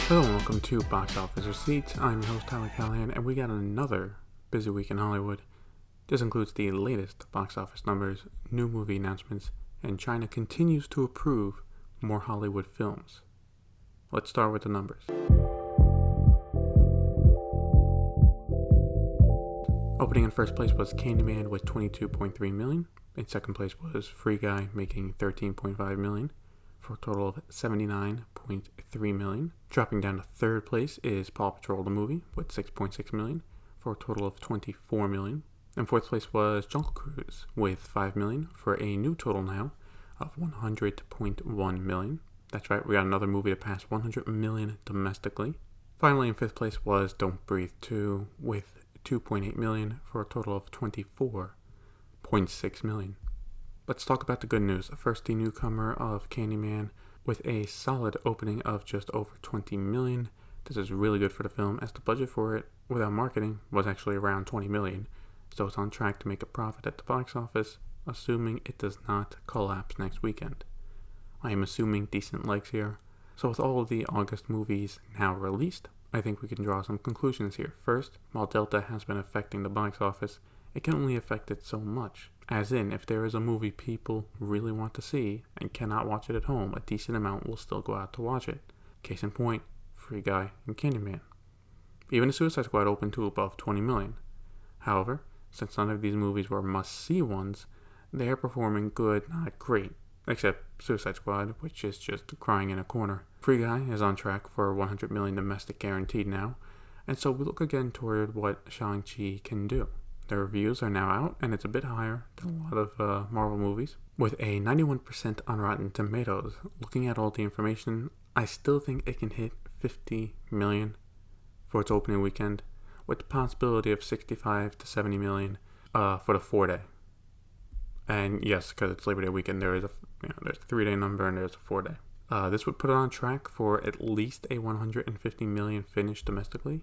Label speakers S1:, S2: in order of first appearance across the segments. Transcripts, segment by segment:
S1: Hello and welcome to Box Office Receipts. I'm your host Tyler Callahan, and we got another busy week in Hollywood. This includes the latest box office numbers, new movie announcements, and China continues to approve more Hollywood films. Let's start with the numbers. Opening in first place was Candyman with $22.3 million. In second place was Free Guy making $13.5 million. For a total of $79.3 million. Dropping down to third place is Paw Patrol the movie with $6.6 million for a total of $24 million. And fourth place was Jungle Cruise with $5 million for a new total now of $100.1 million. That's right, we got another movie to pass $100 million domestically. Finally, in fifth place was Don't Breathe 2 with $2.8 million for a total of $24.6 million. Let's talk about the good news. First, the newcomer of Candyman with a solid opening of just over $20 million. This is really good for the film, as the budget for it, without marketing, was actually around $20 million. So it's on track to make a profit at the box office, assuming it does not collapse next weekend. I am assuming decent legs here. So with all of the August movies now released, I think we can draw some conclusions here. First, while Delta has been affecting the box office, it can only affect it so much. As in, if there is a movie people really want to see and cannot watch it at home, a decent amount will still go out to watch it. Case in point, Free Guy and Candyman. Even the Suicide Squad opened to above $20 million. However, since none of these movies were must-see ones, they are performing good, not great, except Suicide Squad, which is just crying in a corner. Free Guy is on track for $100 million domestic guaranteed now, and so we look again toward what Shang-Chi can do. The reviews are now out, and it's a bit higher than a lot of Marvel movies. With a 91% on Rotten Tomatoes, looking at all the information, I still think it can hit $50 million for its opening weekend, with the possibility of $65 to $70 million for the 4-day. And yes, because it's Labor Day weekend, there's a 3-day number and there's a 4-day. This would put it on track for at least a $150 million finish domestically,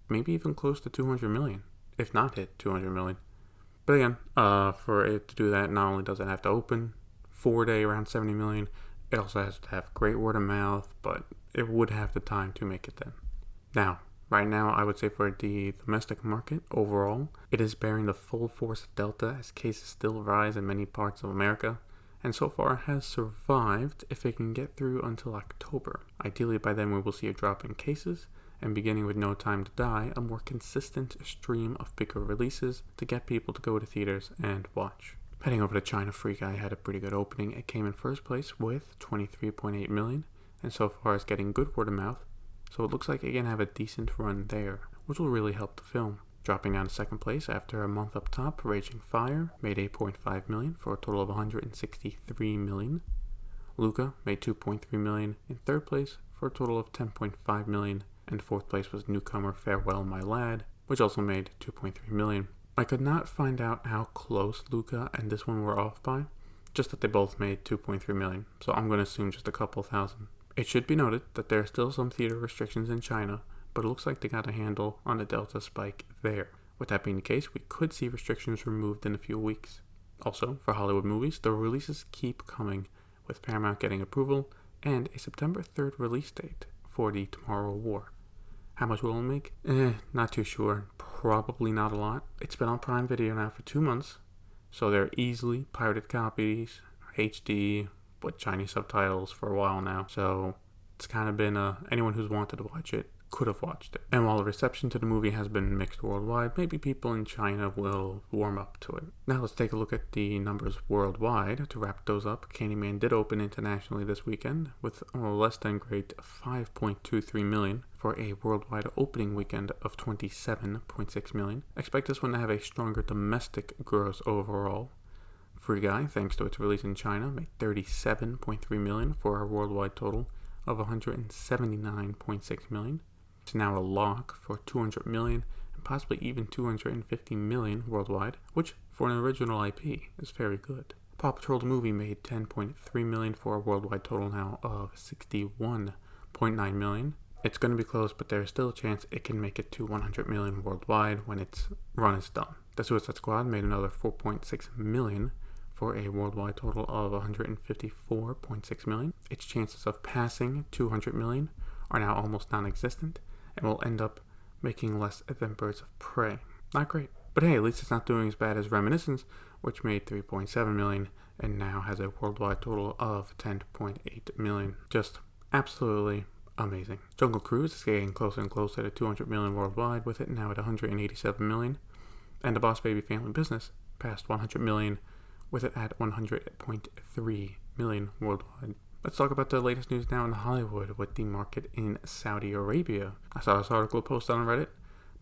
S1: maybe even close to $200 million. If not hit $200 million. But again, for it to do that, not only does it have to open 4-day around $70 million, it also has to have great word of mouth, but it would have the time to make it then. Now, right now, I would say for the domestic market overall, it is bearing the full force of Delta as cases still rise in many parts of America, and so far has survived if it can get through until October. Ideally, by then we will see a drop in cases, and beginning with No Time to Die, a more consistent stream of bigger releases to get people to go to theaters and watch. Heading over to China, Free Guy had a pretty good opening. It came in first place with $23.8 million, and so far is getting good word of mouth, so it looks like it can have a decent run there, which will really help the film. Dropping down to second place after a month up top, Raging Fire made $8.5 million for a total of $163 million. Luca made $2.3 million in third place for a total of $10.5 million. And fourth place was newcomer Farewell My Lad, which also made $2.3 million. I could not find out how close Luca and this one were off by, just that they both made $2.3 million, so I'm going to assume just a couple thousand. It should be noted that there are still some theater restrictions in China, but it looks like they got a handle on the Delta spike there. With that being the case, we could see restrictions removed in a few weeks. Also, for Hollywood movies, the releases keep coming, with Paramount getting approval and a September 3rd release date for the Tomorrow War. How much will it make? Not too sure. Probably not a lot. It's been on Prime Video now for 2 months, so they're easily pirated copies, HD, with Chinese subtitles for a while now. So it's kind of been anyone who's wanted to watch it could have watched it. And while the reception to the movie has been mixed worldwide, maybe people in China will warm up to it. Now let's take a look at the numbers worldwide. To wrap those up, Candyman did open internationally this weekend with a less than great $5.23 million for a worldwide opening weekend of $27.6 million. Expect this one to have a stronger domestic gross overall. Free Guy, thanks to its release in China, made $37.3 million for a worldwide total of $179.6 million. It's now a lock for $200 million and possibly even $250 million worldwide, which for an original IP is very good. Paw Patrol the movie made $10.3 million for a worldwide total now of $61.9 million. It's going to be close, but there's still a chance it can make it to $100 million worldwide when its run is done. The Suicide Squad made another $4.6 million for a worldwide total of $154.6 million. Its chances of passing $200 million are now almost non-existent and will end up making less than Birds of Prey. Not great. But hey, at least it's not doing as bad as Reminiscence, which made $3.7 million and now has a worldwide total of $10.8 million. Just absolutely amazing. Jungle Cruise is getting closer and closer to $200 million worldwide, with it now at $187 million. And The Boss Baby Family Business passed $100 million, with it at $100.3 million worldwide. Let's talk about the latest news now in Hollywood with the market in Saudi Arabia. I saw this article posted on Reddit,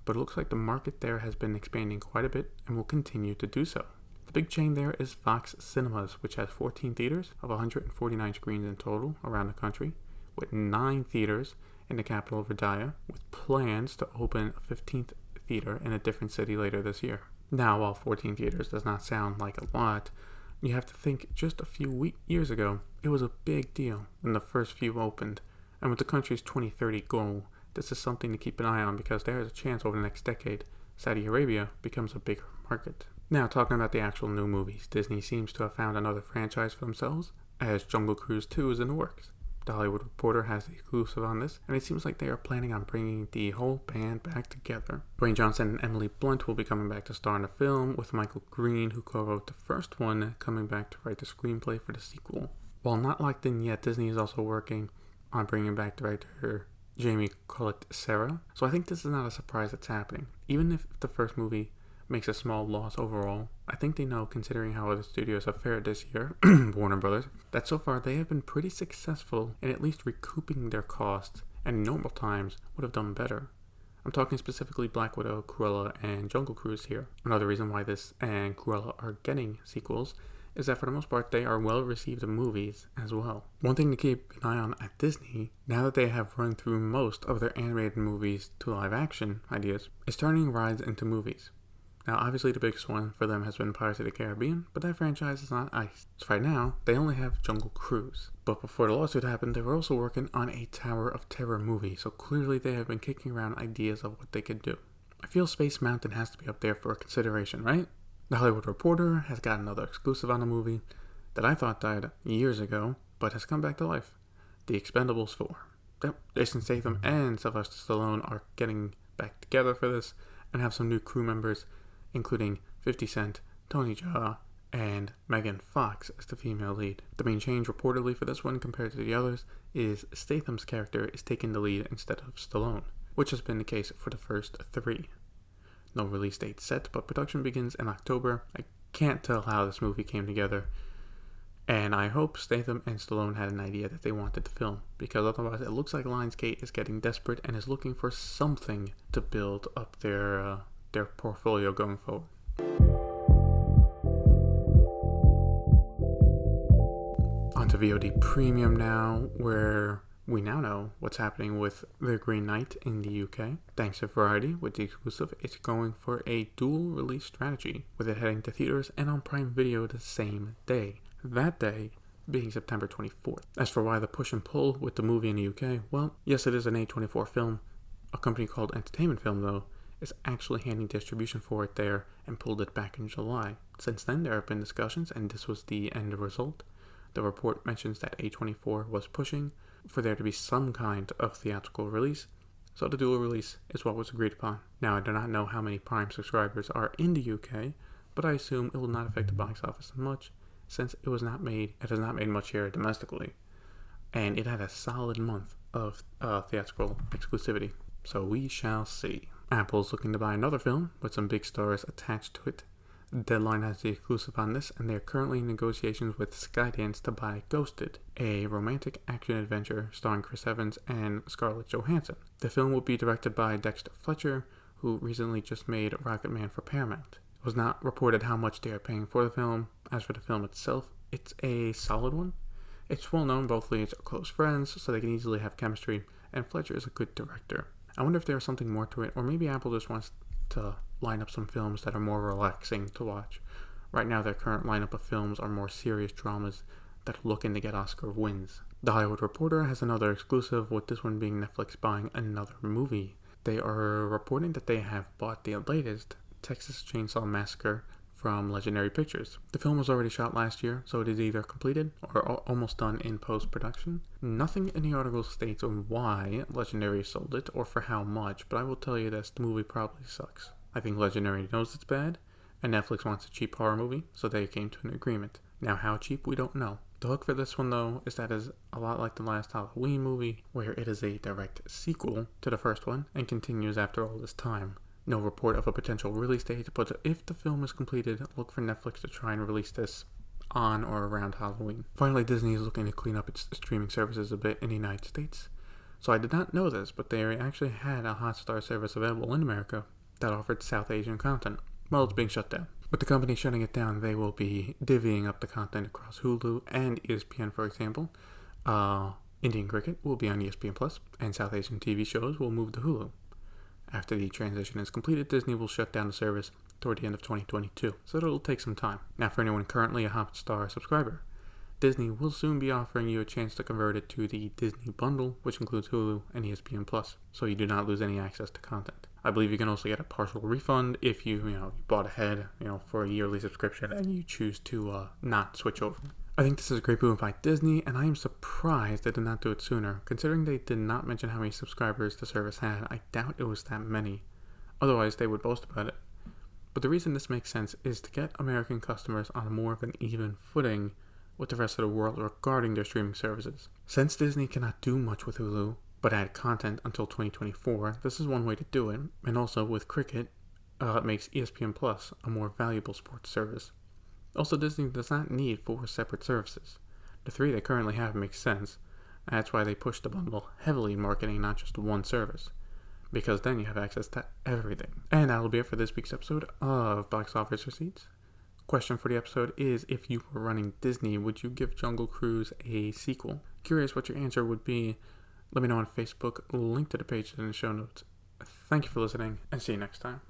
S1: but it looks like the market there has been expanding quite a bit and will continue to do so. The big chain there is Fox Cinemas, which has 14 theaters of 149 screens in total around the country, with 9 theaters in the capital of Riyadh, with plans to open a 15th theater in a different city later this year. Now, while 14 theaters does not sound like a lot, you have to think just a few years ago, it was a big deal when the first few opened, and with the country's 2030 goal, this is something to keep an eye on because there is a chance over the next decade Saudi Arabia becomes a bigger market. Now, talking about the actual new movies, Disney seems to have found another franchise for themselves, as Jungle Cruise 2 is in the works. The Hollywood Reporter has the exclusive on this, and it seems like they are planning on bringing the whole band back together. Dwayne Johnson and Emily Blunt will be coming back to star in the film, with Michael Green, who co-wrote the first one, coming back to write the screenplay for the sequel. While not locked in yet, Disney is also working on bringing back director Jamie Collet-Serra, so I think this is not a surprise that's happening. Even if the first movie makes a small loss overall, I think they know, considering how other studios have fared this year, Warner Brothers, that so far they have been pretty successful in at least recouping their costs, and in normal times would have done better. I'm talking specifically Black Widow, Cruella, and Jungle Cruise here. Another reason why this and Cruella are getting sequels is that for the most part they are well received in movies as well. One thing to keep an eye on at Disney, now that they have run through most of their animated movies to live action ideas, is turning rides into movies. Now, obviously the biggest one for them has been Pirates of the Caribbean, but that franchise is on ice. So right now, they only have Jungle Cruise. But before the lawsuit happened, they were also working on a Tower of Terror movie, so clearly they have been kicking around ideas of what they could do. I feel Space Mountain has to be up there for consideration, right? The Hollywood Reporter has got another exclusive on the movie that I thought died years ago, but has come back to life. The Expendables 4. Yep, Jason Statham and Sylvester Stallone are getting back together for this, and have some new crew members, including 50 Cent, Tony Jaa, and Megan Fox as the female lead. The main change reportedly for this one compared to the others is Statham's character is taking the lead instead of Stallone, which has been the case for the first 3. No release date set, but production begins in October. I can't tell how this movie came together, and I hope Statham and Stallone had an idea that they wanted to film, because otherwise it looks like Lionsgate is getting desperate and is looking for something to build up their portfolio going forward. On to VOD Premium now, where we now know what's happening with The Green Knight in the UK. Thanks to Variety, with the exclusive, it's going for a dual release strategy, with it heading to theaters and on Prime Video the same day. That day being September 24th. As for why the push and pull with the movie in the UK, well, yes, it is an A24 film. A company called Entertainment Film, though, is actually handing distribution for it there and pulled it back in July. Since then, there have been discussions, and this was the end result. The report mentions that A24 was pushing for there to be some kind of theatrical release, so the dual release is what was agreed upon. Now, I do not know how many Prime subscribers are in the UK, but I assume it will not affect the box office much, since it has not made much here domestically, and it had a solid month of theatrical exclusivity. So we shall see. Apple's looking to buy another film with some big stars attached to it. Deadline has the exclusive on this, and they are currently in negotiations with Skydance to buy Ghosted, a romantic action adventure starring Chris Evans and Scarlett Johansson. The film will be directed by Dexter Fletcher, who recently just made Rocketman for Paramount. It was not reported how much they are paying for the film. As for the film itself, it's a solid one. It's well known both leads are close friends, so they can easily have chemistry, and Fletcher is a good director. I wonder if there's something more to it, or maybe Apple just wants to line up some films that are more relaxing to watch. Right now, their current lineup of films are more serious dramas that are looking to get Oscar wins. The Hollywood Reporter has another exclusive, with this one being Netflix buying another movie. They are reporting that they have bought the latest Texas Chainsaw Massacre from Legendary Pictures. The film was already shot last year, so it is either completed or almost done in post-production. Nothing in the article states on why Legendary sold it or for how much, but I will tell you this, the movie probably sucks. I think Legendary knows it's bad, and Netflix wants a cheap horror movie, so they came to an agreement. Now how cheap, we don't know. The hook for this one, though, is that it's a lot like the last Halloween movie, where it is a direct sequel to the first one and continues after all this time. No report of a potential release date, but if the film is completed, look for Netflix to try and release this on or around Halloween. Finally, Disney is looking to clean up its streaming services a bit in the United States. So I did not know this, but they actually had a Hotstar service available in America that offered South Asian content. Well, it's being shut down. With the company shutting it down, they will be divvying up the content across Hulu and ESPN, for example. Indian cricket will be on ESPN Plus, and South Asian TV shows will move to Hulu. After the transition is completed, Disney will shut down the service toward the end of 2022, so it'll take some time. Now, for anyone currently a Hotstar subscriber, Disney will soon be offering you a chance to convert it to the Disney bundle, which includes Hulu and ESPN Plus, so you do not lose any access to content. I believe you can also get a partial refund if you bought ahead, for a yearly subscription and you choose to not switch over. I think this is a great move by Disney, and I am surprised they did not do it sooner. Considering they did not mention how many subscribers the service had, I doubt it was that many. Otherwise, they would boast about it. But the reason this makes sense is to get American customers on more of an even footing with the rest of the world regarding their streaming services. Since Disney cannot do much with Hulu, but add content until 2024, this is one way to do it. And also with cricket, it makes ESPN Plus a more valuable sports service. Also, Disney does not need 4 separate services. The 3 they currently have makes sense. That's why they push the bundle heavily in marketing, not just one service. Because then you have access to everything. And that'll be it for this week's episode of Box Office Receipts. Question for the episode is, if you were running Disney, would you give Jungle Cruise a sequel? Curious what your answer would be. Let me know on Facebook. Link to the page in the show notes. Thank you for listening, and see you next time.